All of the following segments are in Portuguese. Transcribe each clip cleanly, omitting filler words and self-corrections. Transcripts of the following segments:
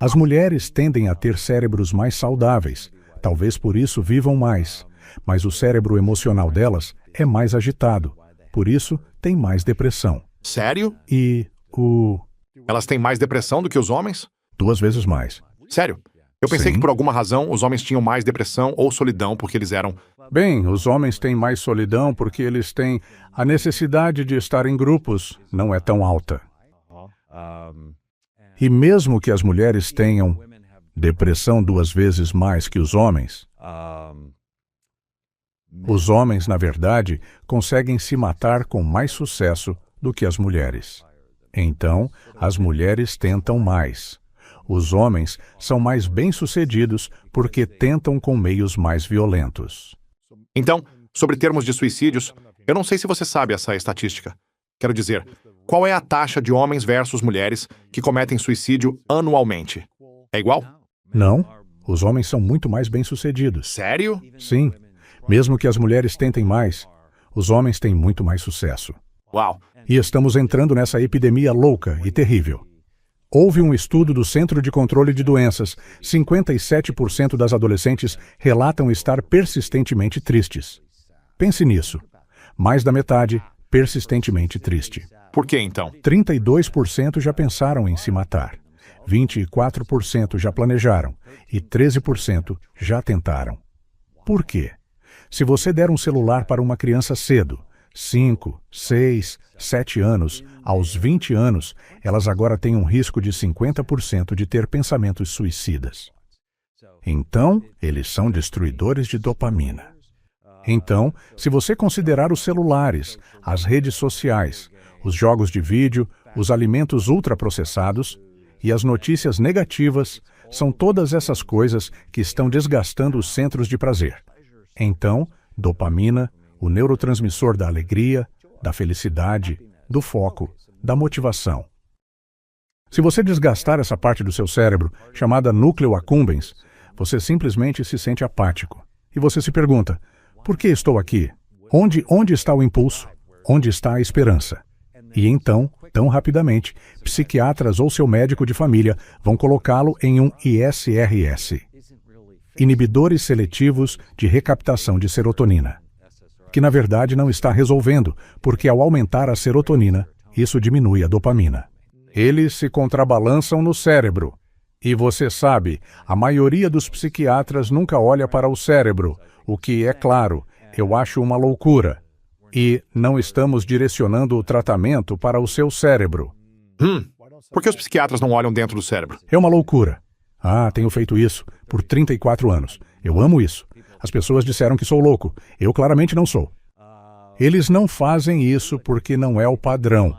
As mulheres tendem a ter cérebros mais saudáveis, talvez por isso vivam mais, mas o cérebro emocional delas é mais agitado, por isso tem mais depressão. Sério? E Elas têm mais depressão do que os homens? 2 vezes mais. Sério? Eu pensei Sim. que por alguma razão os homens tinham mais depressão ou solidão porque eles eram... Bem, os homens têm mais solidão porque eles têm a necessidade de estar em grupos, não é tão alta. E mesmo que as mulheres tenham depressão 2 vezes mais que os homens, na verdade, conseguem se matar com mais sucesso do que as mulheres. Então, as mulheres tentam mais. Os homens são mais bem-sucedidos porque tentam com meios mais violentos. Então, sobre termos de suicídios, eu não sei se você sabe essa estatística. Quero dizer, qual é a taxa de homens versus mulheres que cometem suicídio anualmente? É igual? Não, os homens são muito mais bem-sucedidos. Sério? Sim, mesmo que as mulheres tentem mais, os homens têm muito mais sucesso. Uau! E estamos entrando nessa epidemia louca e terrível. Houve um estudo do Centro de Controle de Doenças. 57% das adolescentes relatam estar persistentemente tristes. Pense nisso. Mais da metade, persistentemente triste. Por que então? 32% já pensaram em se matar. 24% já planejaram. E 13% já tentaram. Por quê? Se você der um celular para uma criança cedo, 5, 6, 7 anos, aos 20 anos, elas agora têm um risco de 50% de ter pensamentos suicidas. Então, eles são destruidores de dopamina. Então, se você considerar os celulares, as redes sociais, os jogos de vídeo, os alimentos ultraprocessados e as notícias negativas, são todas essas coisas que estão desgastando os centros de prazer. Então, dopamina, o neurotransmissor da alegria, da felicidade, do foco, da motivação. Se você desgastar essa parte do seu cérebro, chamada núcleo accumbens, você simplesmente se sente apático. E você se pergunta, por que estou aqui? Onde está o impulso? Onde está a esperança? E então, tão rapidamente, psiquiatras ou seu médico de família vão colocá-lo em um ISRS. Inibidores seletivos de recaptação de serotonina. Que na verdade não está resolvendo, porque ao aumentar a serotonina, isso diminui a dopamina. Eles se contrabalançam no cérebro. E você sabe, a maioria dos psiquiatras nunca olha para o cérebro, o que, é claro, eu acho uma loucura. E não estamos direcionando o tratamento para o seu cérebro. Por que os psiquiatras não olham dentro do cérebro? É uma loucura. Tenho feito isso por 34 anos. Eu amo isso. As pessoas disseram que sou louco. Eu claramente não sou. Eles não fazem isso porque não é o padrão.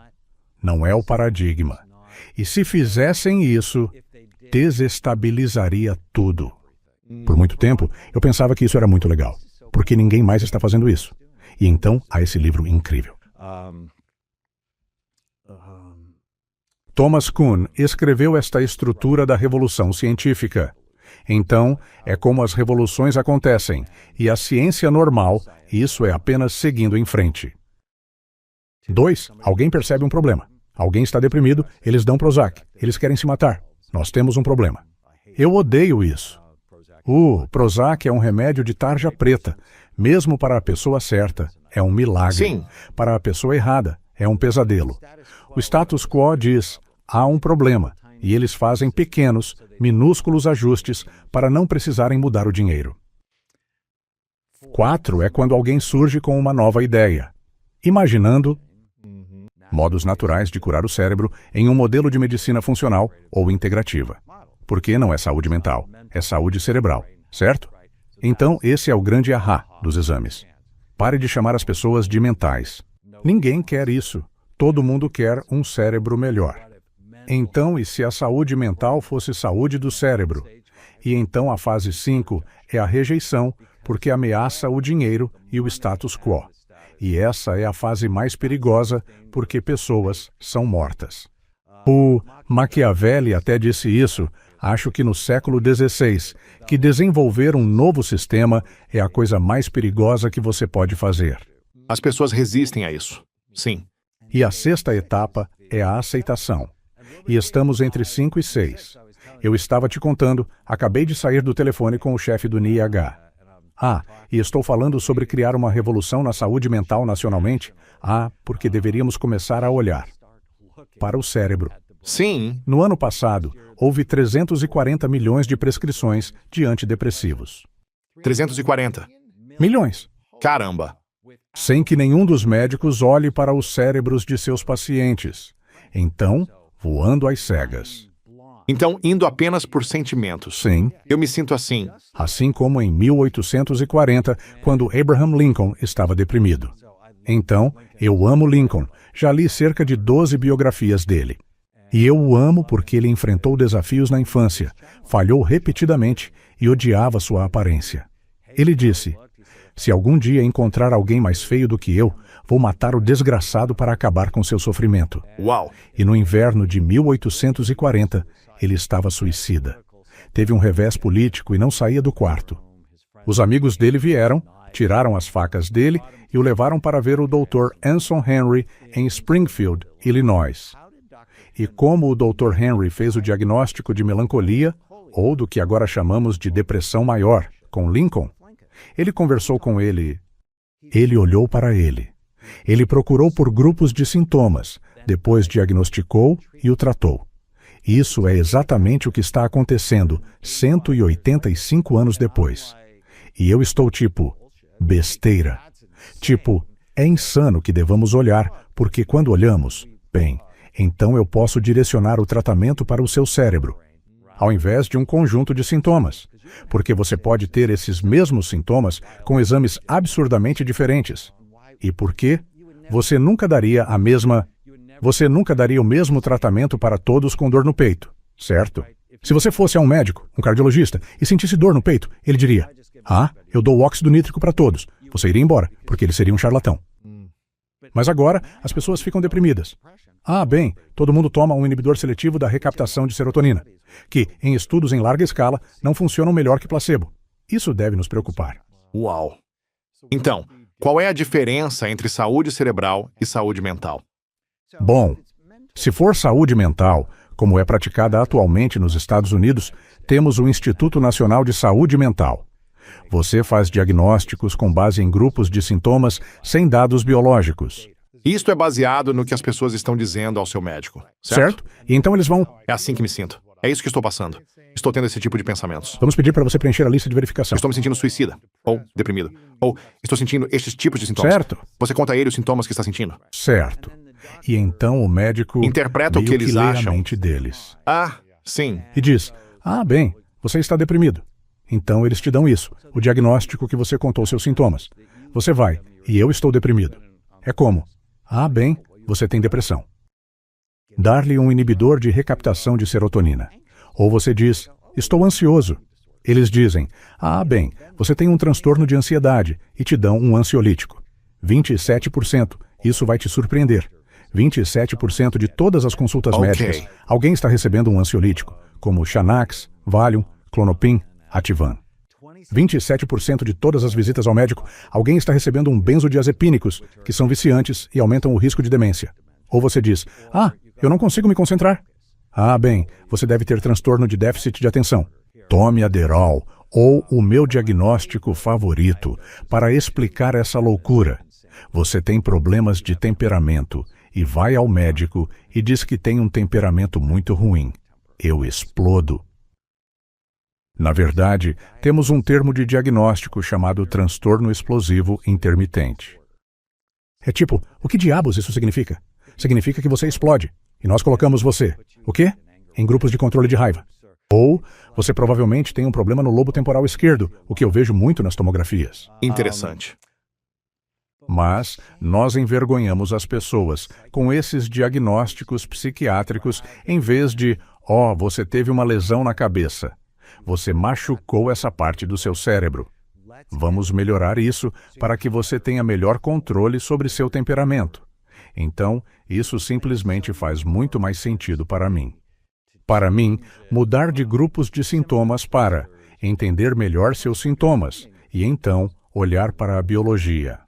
Não é o paradigma. E se fizessem isso, desestabilizaria tudo. Por muito tempo, eu pensava que isso era muito legal, porque ninguém mais está fazendo isso. E então, há esse livro incrível. Thomas Kuhn escreveu esta estrutura da revolução científica. Então, é como as revoluções acontecem, e a ciência normal, isso é apenas seguindo em frente. 2. Alguém percebe um problema. Alguém está deprimido, eles dão Prozac. Eles querem se matar. Nós temos um problema. Eu odeio isso. Prozac é um remédio de tarja preta. Mesmo para a pessoa certa, é um milagre. Sim. Para a pessoa errada, é um pesadelo. O status quo diz, há um problema, e eles fazem pequenos, minúsculos ajustes para não precisarem mudar o dinheiro. 4 é quando alguém surge com uma nova ideia, imaginando modos naturais de curar o cérebro em um modelo de medicina funcional ou integrativa. Porque não é saúde mental, é saúde cerebral, certo? Então, esse é o grande ahá dos exames. Pare de chamar as pessoas de mentais. Ninguém quer isso. Todo mundo quer um cérebro melhor. Então, e se a saúde mental fosse saúde do cérebro? E então a fase 5 é a rejeição, porque ameaça o dinheiro e o status quo. E essa é a fase mais perigosa, porque pessoas são mortas. O Machiavelli até disse isso, acho que no século XVI, que desenvolver um novo sistema é a coisa mais perigosa que você pode fazer. As pessoas resistem a isso. Sim. E a 6ª etapa é a aceitação. E estamos entre 5 e 6. Eu estava te contando, acabei de sair do telefone com o chefe do NIH. E estou falando sobre criar uma revolução na saúde mental nacionalmente. Porque deveríamos começar a olhar para o cérebro. Sim. No ano passado, houve 340 milhões de prescrições de antidepressivos. 340. Milhões. Caramba. Sem que nenhum dos médicos olhe para os cérebros de seus pacientes. Então, voando às cegas. Então, indo apenas por sentimentos. Sim. Eu me sinto assim. Assim como em 1840, quando Abraham Lincoln estava deprimido. Então, eu amo Lincoln. Já li cerca de 12 biografias dele. E eu o amo porque ele enfrentou desafios na infância, falhou repetidamente e odiava sua aparência. Ele disse: se algum dia encontrar alguém mais feio do que eu, vou matar o desgraçado para acabar com seu sofrimento. Uau! E no inverno de 1840, ele estava suicida. Teve um revés político e não saía do quarto. Os amigos dele vieram, tiraram as facas dele e o levaram para ver o Dr. Anson Henry em Springfield, Illinois. E como o Dr. Henry fez o diagnóstico de melancolia, ou do que agora chamamos de depressão maior, com Lincoln, ele conversou com ele. Ele olhou para ele. Ele procurou por grupos de sintomas, depois diagnosticou e o tratou. Isso é exatamente o que está acontecendo 185 anos depois. E eu estou tipo, besteira. Tipo, é insano que devamos olhar, porque quando olhamos, bem, então eu posso direcionar o tratamento para o seu cérebro, ao invés de um conjunto de sintomas. Porque você pode ter esses mesmos sintomas com exames absurdamente diferentes. E por quê? Você nunca daria o mesmo tratamento para todos com dor no peito, certo? Se você fosse a um médico, um cardiologista, e sentisse dor no peito, ele diria: eu dou óxido nítrico para todos. Você iria embora, porque ele seria um charlatão. Mas agora, as pessoas ficam deprimidas. Bem, todo mundo toma um inibidor seletivo da recaptação de serotonina, que, em estudos em larga escala, não funcionam melhor que placebo. Isso deve nos preocupar. Uau! Então, qual é a diferença entre saúde cerebral e saúde mental? Bom, se for saúde mental, como é praticada atualmente nos Estados Unidos, temos o Instituto Nacional de Saúde Mental. Você faz diagnósticos com base em grupos de sintomas sem dados biológicos. Isto é baseado no que as pessoas estão dizendo ao seu médico, certo? E então eles vão... É assim que me sinto. É isso que estou passando. Estou tendo esse tipo de pensamentos. Vamos pedir para você preencher a lista de verificação. Estou me sentindo suicida, ou deprimido, ou estou sentindo estes tipos de sintomas. Certo. Você conta a ele os sintomas que está sentindo. Certo. E então o médico... interpreta o que eles lê acham. a mente deles. Sim. E diz: bem, você está deprimido. Então eles te dão isso, o diagnóstico que você contou seus sintomas. Você vai, e eu estou deprimido. É como: bem, você tem depressão. Dar-lhe um inibidor de recaptação de serotonina. Ou você diz: estou ansioso. Eles dizem: bem, você tem um transtorno de ansiedade, e te dão um ansiolítico. 27%, isso vai te surpreender. 27% de todas as consultas médicas, alguém está recebendo um ansiolítico, como Xanax, Valium, Klonopin, Ativan. 27% de todas as visitas ao médico, alguém está recebendo um benzodiazepínicos, que são viciantes e aumentam o risco de demência. Ou você diz: eu não consigo me concentrar. Bem, você deve ter transtorno de déficit de atenção. Tome Adderall, ou o meu diagnóstico favorito, para explicar essa loucura. Você tem problemas de temperamento, e vai ao médico e diz que tem um temperamento muito ruim. Eu explodo. Na verdade, temos um termo de diagnóstico chamado transtorno explosivo intermitente. É tipo, o que diabos isso significa? Significa que você explode, e nós colocamos você, o quê? Em grupos de controle de raiva. Ou você provavelmente tem um problema no lobo temporal esquerdo, o que eu vejo muito nas tomografias. Interessante. Mas nós envergonhamos as pessoas com esses diagnósticos psiquiátricos em vez de: você teve uma lesão na cabeça. Você machucou essa parte do seu cérebro. Vamos melhorar isso para que você tenha melhor controle sobre seu temperamento. Então, isso simplesmente faz muito mais sentido para mim. Para mim, mudar de grupos de sintomas para entender melhor seus sintomas e então olhar para a biologia.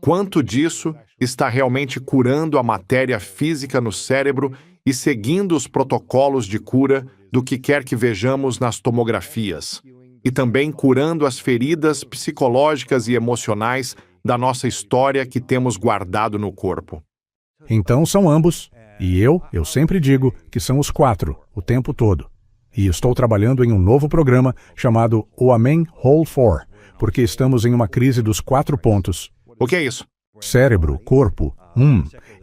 Quanto disso está realmente curando a matéria física no cérebro e seguindo os protocolos de cura do que quer que vejamos nas tomografias, e também curando as feridas psicológicas e emocionais da nossa história que temos guardado no corpo. Então são ambos. E eu sempre digo que são os 4, o tempo todo. E estou trabalhando em um novo programa chamado O Amém Whole 4, porque estamos em uma crise dos 4 pontos. O que é isso? Cérebro, corpo,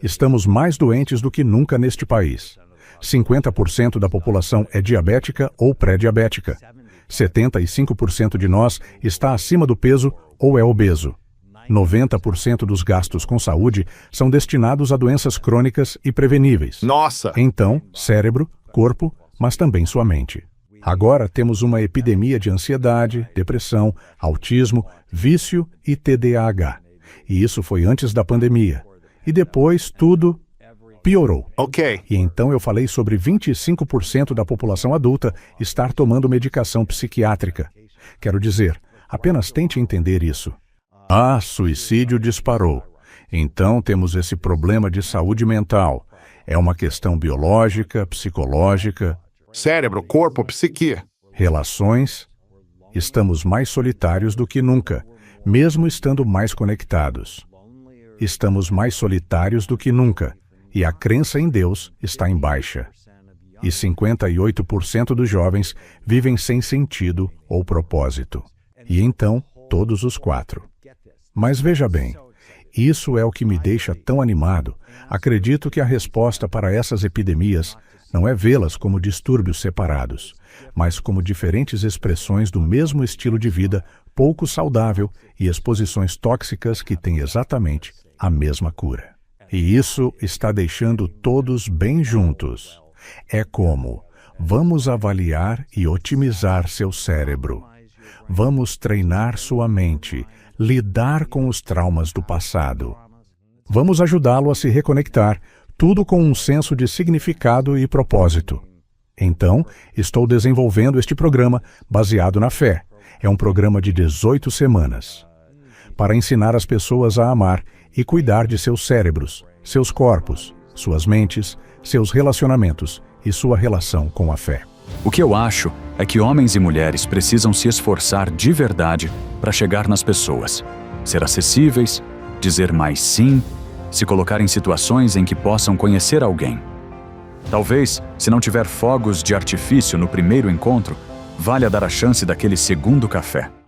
estamos mais doentes do que nunca neste país. 50% da população é diabética ou pré-diabética. 75% de nós está acima do peso ou é obeso. 90% dos gastos com saúde são destinados a doenças crônicas e preveníveis. Nossa! Então, cérebro, corpo, mas também sua mente. Agora temos uma epidemia de ansiedade, depressão, autismo, vício e TDAH. E isso foi antes da pandemia. E depois tudo piorou. Ok. E então eu falei sobre 25% da população adulta estar tomando medicação psiquiátrica. Quero dizer, apenas tente entender isso. Suicídio disparou. Então temos esse problema de saúde mental. É uma questão biológica, psicológica, Cérebro, corpo, psique. relações. Estamos mais solitários do que nunca, mesmo estando mais conectados. Estamos mais solitários do que nunca, e a crença em Deus está em baixa. E 58% dos jovens vivem sem sentido ou propósito. E então, todos os 4. Mas veja bem, isso é o que me deixa tão animado. Acredito que a resposta para essas epidemias não é vê-las como distúrbios separados, mas como diferentes expressões do mesmo estilo de vida pouco saudável e exposições tóxicas que têm exatamente a mesma cura. E isso está deixando todos bem juntos. É como: vamos avaliar e otimizar seu cérebro. Vamos treinar sua mente, lidar com os traumas do passado. Vamos ajudá-lo a se reconectar, tudo com um senso de significado e propósito. Então, estou desenvolvendo este programa baseado na fé. É um programa de 18 semanas. Para ensinar as pessoas a amar e cuidar de seus cérebros, seus corpos, suas mentes, seus relacionamentos e sua relação com a fé. O que eu acho é que homens e mulheres precisam se esforçar de verdade para chegar nas pessoas, ser acessíveis, dizer mais sim, se colocar em situações em que possam conhecer alguém. Talvez, se não tiver fogos de artifício no primeiro encontro, valha dar a chance daquele segundo café.